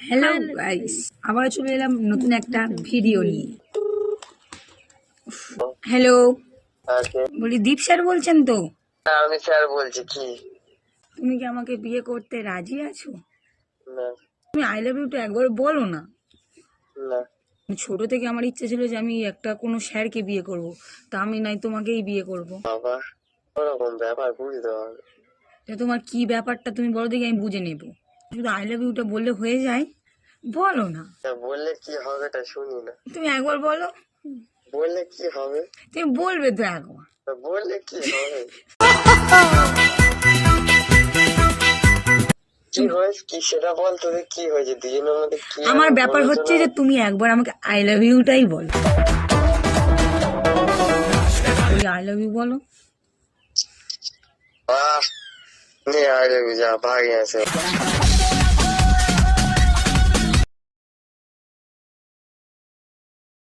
Hello guys, আবার চলে এলাম নতুন একটা ভিডিও নিয়ে। হ্যালো, বলি দীপ স্যার বলছেন তো? আমি স্যার বলছি। কি তুমি কি আমাকে বিয়ে করতে রাজি আছো? না তুমি আই লাভ ইউ তো একবার বলো না। না ছোট থেকে আমার ইচ্ছে ছিল যে আমি একটা কোনো স্যারকে বিয়ে করব, তা আমি নাই তোমাকেই বিয়ে করব। বাবা, ওরকম ব্যাপার বুঝতে হবে। তা তোমার কি ব্যাপারটা তুমি বলো দেখি, আমি বুঝে নেব। শুধু আই লাভ ইউটা বললে হয়ে যায়? বলো না। তা বললে কি হবে তা শুনি না। তুমি একবার বলো। বললে কি হবে? তুমি বলবে তো একবার। তা বললে কি হবে? কি হয়েছে কি সেটা বল। তোদের কি হয়েছে দুজনের মধ্যে? কি আমার ব্যাপার হচ্ছে যে তুমি একবার আমাকে আই লাভ ইউটাই বলো। আই লাভ ইউ বলো। আহ নে আরে যা ভাগ আছে।